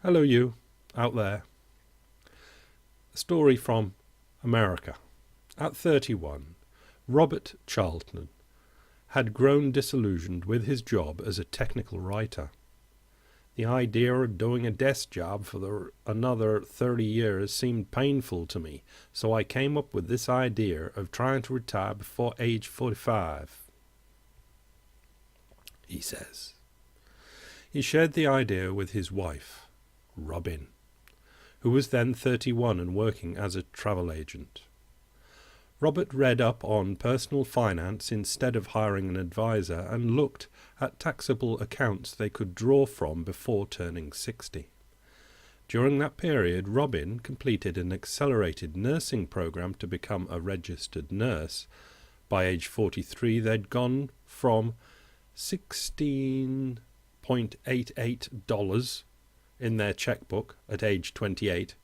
Hello, you out there. A story from America. At 31, Robert Charlton had grown disillusioned with his job as a technical writer. The idea of doing a desk job for another 30 years seemed painful to me, so I came up with this idea of trying to retire before age 45, he says. He shared the idea with his wife, Robin, who was then 31 and working as a travel agent. Robert read up on personal finance instead of hiring an advisor and looked at taxable accounts they could draw from before turning 60. During that period, Robin completed an accelerated nursing program to become a registered nurse. By age 43, they'd gone from $16.88 in their checkbook at age 28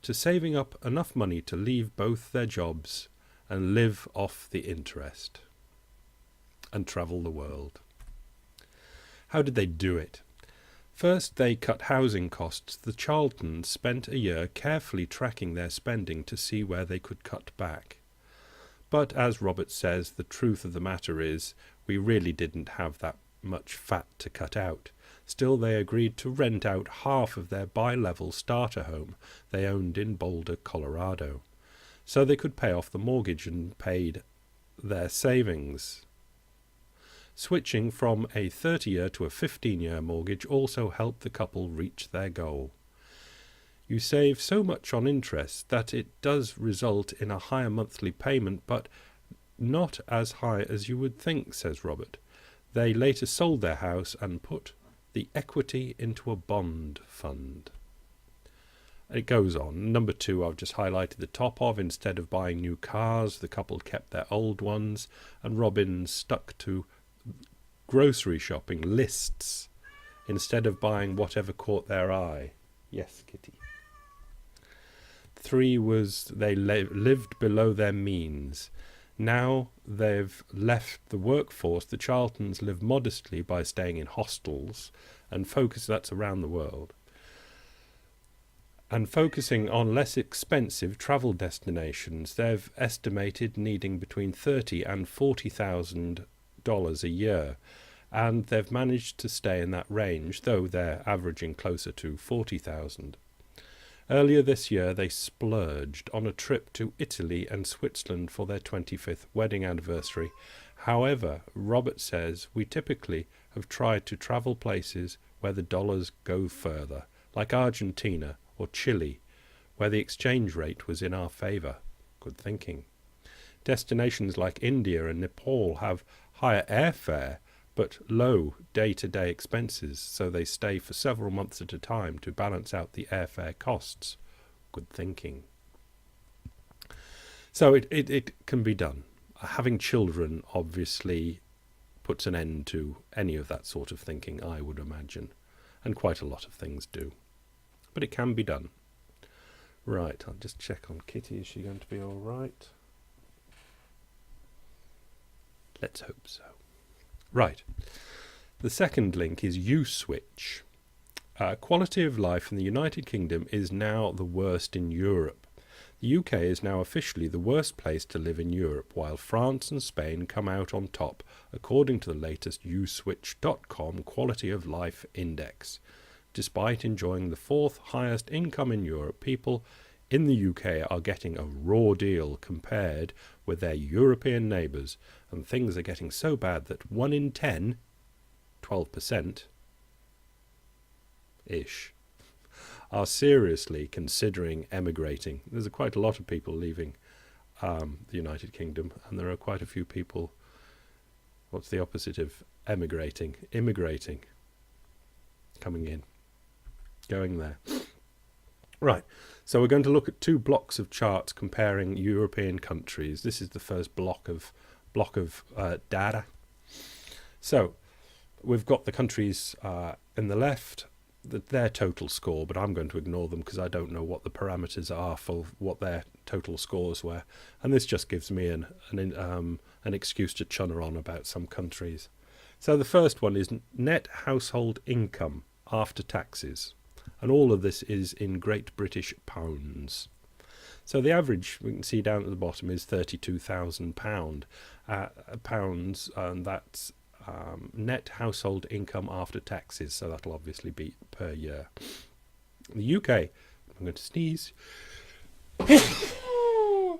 to saving up enough money to leave both their jobs and live off the interest and travel the world. How did they do it? First, they cut housing costs. The Charltons spent a year carefully tracking their spending to see where they could cut back. But as Robert says, the truth of the matter is we really didn't have that much fat to cut out. Still, they agreed to rent out half of their bi-level starter home they owned in Boulder, Colorado, so they could pay off the mortgage and paid their savings. Switching from a 30-year to a 15-year mortgage also helped the couple reach their goal. You save so much on interest that it does result in a higher monthly payment, but not as high as you would think, says Robert. They later sold their house and put the equity into a bond fund. It goes on. Number 2, I've just highlighted the top of. Instead of buying new cars, the couple kept their old ones, and Robin stuck to grocery shopping lists instead of buying whatever caught their eye. Yes, Kitty. 3 was they lived below their means. Now they've left the workforce, the Charltons live modestly by staying in hostels and that's around the world, and focusing on less expensive travel destinations. They've estimated needing between $30,000 and $40,000 a year, and they've managed to stay in that range, though they're averaging closer to $40,000. Earlier this year, they splurged on a trip to Italy and Switzerland for their 25th wedding anniversary. However, Robert says, we typically have tried to travel places where the dollars go further, like Argentina or Chile, where the exchange rate was in our favour. Good thinking. Destinations like India and Nepal have higher airfare, but low day-to-day expenses, so they stay for several months at a time to balance out the airfare costs. Good thinking. So it can be done. Having children obviously puts an end to any of that sort of thinking, I would imagine, and quite a lot of things do. But it can be done. Right, I'll just check on Kitty. Is she going to be all right? Let's hope so. Right. The second link is U-Switch. Quality of life in the United Kingdom is now the worst in Europe. The UK is now officially the worst place to live in Europe, while France and Spain come out on top, according to the latest uswitch.com Quality of Life Index. Despite enjoying the 4th highest income in Europe, people in the UK are getting a raw deal compared with their European neighbours, and things are getting so bad that 1 in 10, 12%-ish, are seriously considering emigrating. There's quite a lot of people leaving the United Kingdom, and there are quite a few people, what's the opposite of emigrating? Immigrating. Coming in. Going there. Right, so we're going to look at 2 blocks of charts comparing European countries. This is the first block of data. So we've got the countries in the left, their total score, but I'm going to ignore them because I don't know what the parameters are for what their total scores were, and this just gives me an excuse to chunner on about some countries. So the first one is net household income after taxes. And all of this is in Great British pounds. So the average, we can see down at the bottom, is £32,000 pounds, and that's net household income after taxes. So that'll obviously be per year. The UK, I'm going to sneeze. Oh.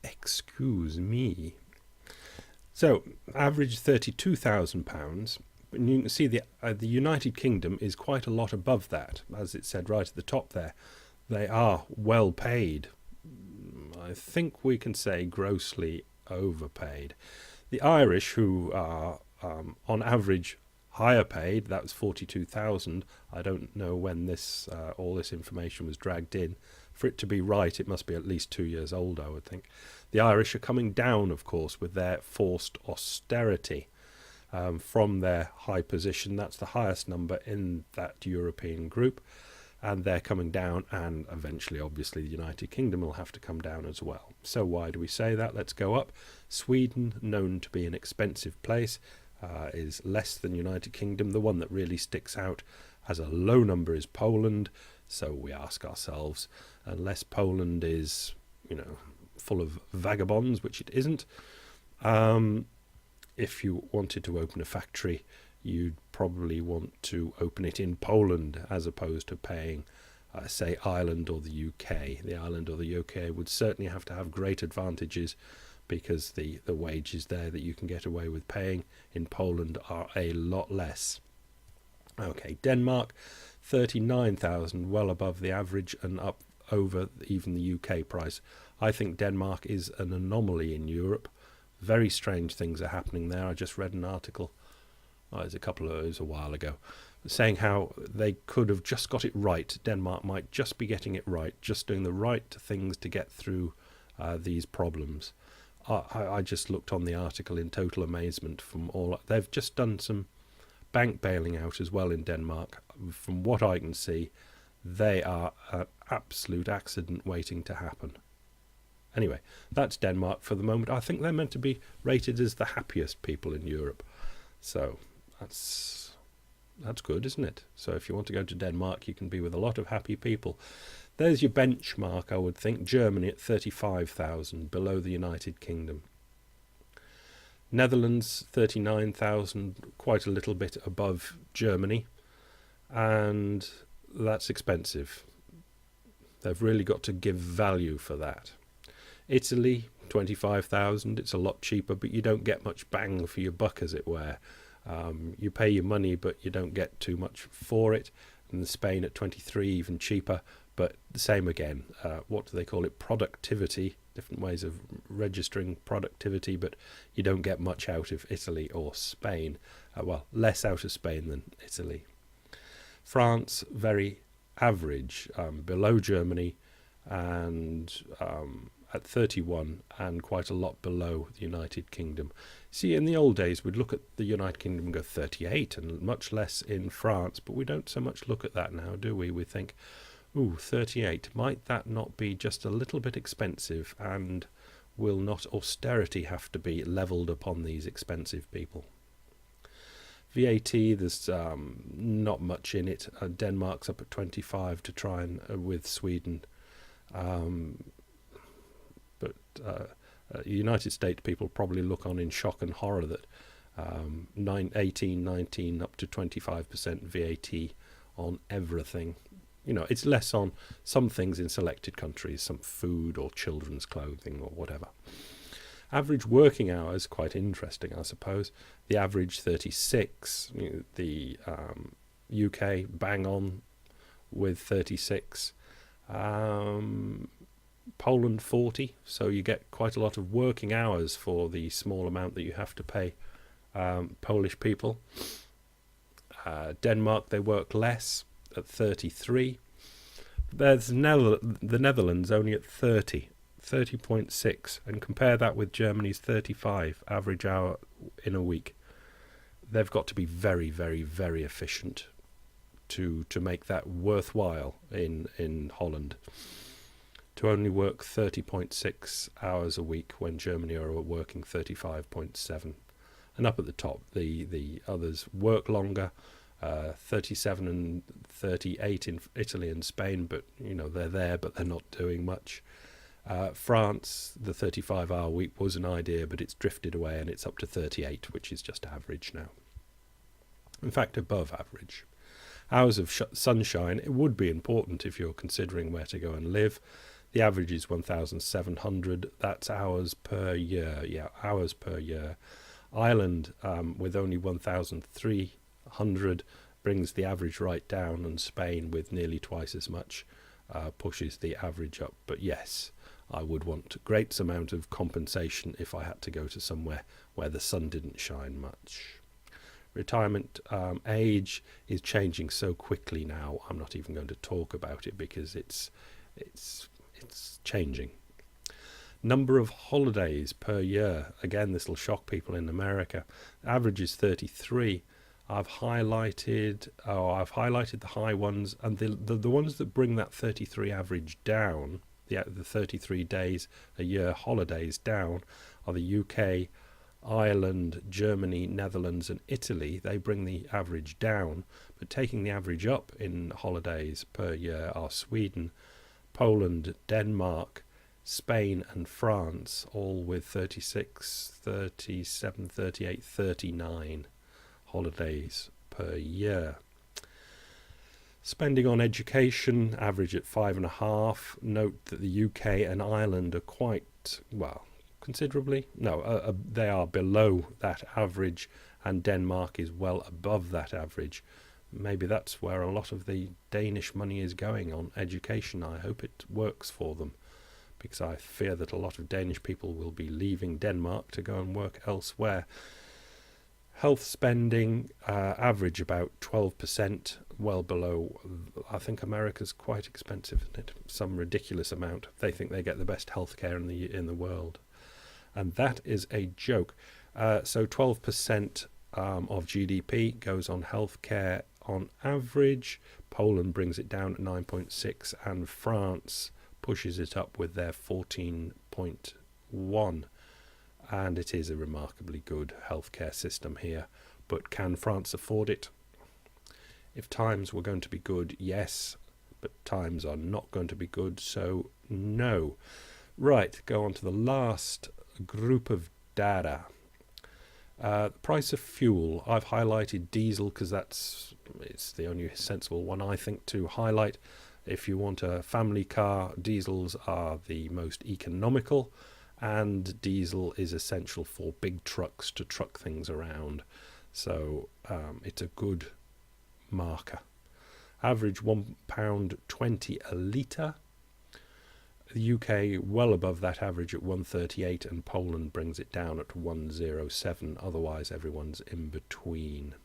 Excuse me. So average £32,000. And you can see the United Kingdom is quite a lot above that, as it said right at the top there. They are well paid. I think we can say grossly overpaid. The Irish, who are on average higher paid, that was 42,000. I don't know when this all this information was dragged in. For it to be right, it must be at least 2 years old, I would think. The Irish are coming down, of course, with their forced austerity. From their high position. That's the highest number in that European group, and they're coming down, and eventually obviously the United Kingdom will have to come down as well. So why do we say that? Let's go up. Sweden, known to be an expensive place, is less than United Kingdom. The one that really sticks out as a low number is Poland. So we ask ourselves, unless Poland is, full of vagabonds, which it isn't, if you wanted to open a factory, you'd probably want to open it in Poland as opposed to paying, say, Ireland or the UK. The Ireland or the UK would certainly have to have great advantages, because the wages there that you can get away with paying in Poland are a lot less. Okay, Denmark, 39,000, well above the average and up over even the UK price. I think Denmark is an anomaly in Europe. Very strange things are happening there. I just read an article, it was a while ago, saying how they could have just got it right. Denmark might just be getting it right, just doing the right things to get through these problems. I just looked on the article in total amazement. They've just done some bank bailing out as well in Denmark. From what I can see, they are an absolute accident waiting to happen. Anyway, that's Denmark for the moment. I think they're meant to be rated as the happiest people in Europe. So that's good, isn't it? So if you want to go to Denmark, you can be with a lot of happy people. There's your benchmark, I would think. Germany at 35,000, below the United Kingdom. Netherlands, 39,000, quite a little bit above Germany. And that's expensive. They've really got to give value for that. Italy, 25,000. It's a lot cheaper, but you don't get much bang for your buck, as it were. You pay your money, but you don't get too much for it. And Spain at 23, even cheaper, but the same again. What do they call it? Productivity. Different ways of registering productivity, but you don't get much out of Italy or Spain. Less out of Spain than Italy. France, very average, below Germany, and at 31, and quite a lot below the United Kingdom. See, in the old days, we'd look at the United Kingdom and go 38, and much less in France, but we don't so much look at that now, do we? We think, 38, might that not be just a little bit expensive, and will not austerity have to be levelled upon these expensive people? VAT, there's not much in it. Denmark's up at 25 to try and with Sweden. But United States people probably look on in shock and horror that 18, 19, up to 25% VAT on everything. It's less on some things in selected countries, some food or children's clothing or whatever. Average working hours, quite interesting, I suppose. The average 36. The UK bang on with 36. Poland 40, so you get quite a lot of working hours for the small amount that you have to pay Polish people. Denmark, they work less at 33. There's the Netherlands only at 30.6, and compare that with Germany's 35 average hour in a week. They've got to be very, very, very efficient to make that worthwhile in Holland. To only work 30.6 hours a week when Germany are working 35.7. And up at the top, the others work longer, 37 and 38 in Italy and Spain, but they're there, but they're not doing much. France, the 35-hour week was an idea, but it's drifted away and it's up to 38, which is just average now. In fact, above average. Hours of sunshine, it would be important if you're considering where to go and live. The average is 1,700. That's hours per year. Yeah, hours per year. Ireland, with only 1,300, brings the average right down, and Spain, with nearly twice as much, pushes the average up. But yes, I would want a great amount of compensation if I had to go to somewhere where the sun didn't shine much. Retirement age is changing so quickly now. I'm not even going to talk about it because it's changing. Number of holidays per year. Again, this will shock people in America. Average is 33. I've highlighted the high ones, and the ones that bring that 33 average down, the 33 days a year holidays down, are the UK, Ireland, Germany, Netherlands and Italy. They bring the average down, but taking the average up in holidays per year are Sweden, Poland, Denmark, Spain and France, all with 36, 37, 38, 39 holidays per year. Spending on education, average at 5.5. Note that the UK and Ireland are quite, considerably. No, they are below that average, and Denmark is well above that average. Maybe that's where a lot of the Danish money is going on education. I hope it works for them, because I fear that a lot of Danish people will be leaving Denmark to go and work elsewhere. Health spending, average about 12%, well below. I think America's quite expensive, isn't it? Some ridiculous amount. They think they get the best healthcare in the world, and that is a joke. So 12% of GDP goes on healthcare on average. Poland brings it down at 9.6, and France pushes it up with their 14.1. And it is a remarkably good healthcare system here. But can France afford it? If times were going to be good, yes, but times are not going to be good, so no. Right, go on to the last group of data. The price of fuel. I've highlighted diesel because it's the only sensible one, I think, to highlight. If you want a family car, diesels are the most economical, and diesel is essential for big trucks to truck things around. So it's a good marker. Average £1.20 a litre. The UK well above that average at 138, and Poland brings it down at 107. Otherwise, everyone's in between.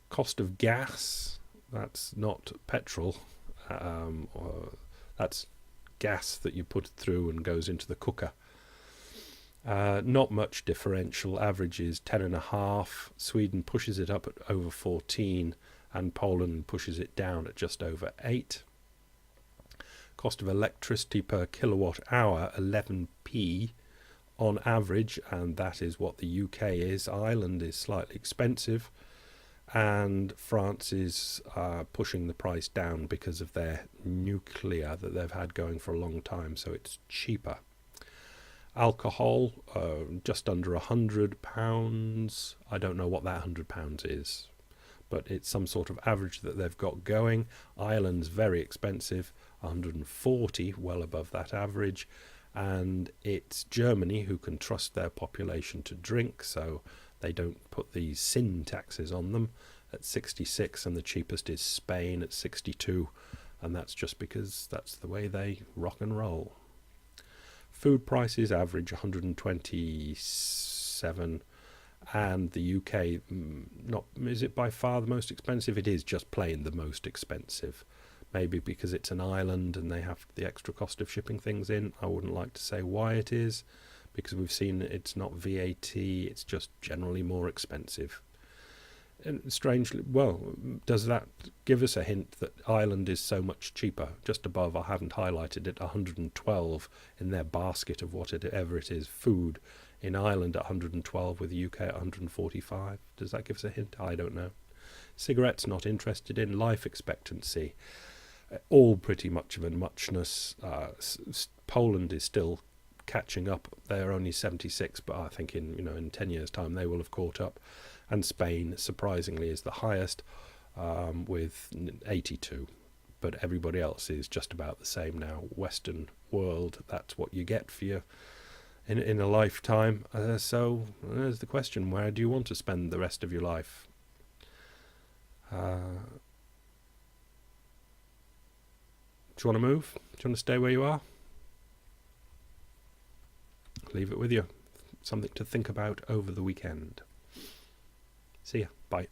Cost of gas. That's not petrol. That's gas that you put through and goes into the cooker. Not much differential. Average is 10.5. Sweden pushes it up at over 14, and Poland pushes it down at just over 8. Cost of electricity per kilowatt hour, 11p on average, and that is what the UK is. Ireland is slightly expensive, and France is pushing the price down because of their nuclear that they've had going for a long time, so it's cheaper. Alcohol, just under £100. I don't know what that £100 is, but it's some sort of average that they've got going. Ireland's very expensive, 140, well above that average, and it's Germany who can trust their population to drink, so they don't put these sin taxes on them, at 66, and the cheapest is Spain at 62, and that's just because that's the way they rock and roll. Food prices average 127, and the UK, is it by far the most expensive? It is just plain the most expensive. Maybe because it's an island and they have the extra cost of shipping things in. I wouldn't like to say why it is, because we've seen it's not VAT, it's just generally more expensive. And strangely, does that give us a hint that Ireland is so much cheaper? Just above, I haven't highlighted it, 112 in their basket of whatever it is, food. In Ireland at 112, with the UK at 145. Does that give us a hint? I don't know. Cigarettes not interested in. Life expectancy, all pretty much of a muchness. Poland is still catching up. They're only 76, but I think in 10 years' time they will have caught up. And Spain, surprisingly, is the highest, with 82. But everybody else is just about the same now. Western world, that's what you get for your in a lifetime. So there's the question: where do you want to spend the rest of your life? Do you want to move? Do you want to stay where you are? Leave it with you. Something to think about over the weekend. See ya. Bye.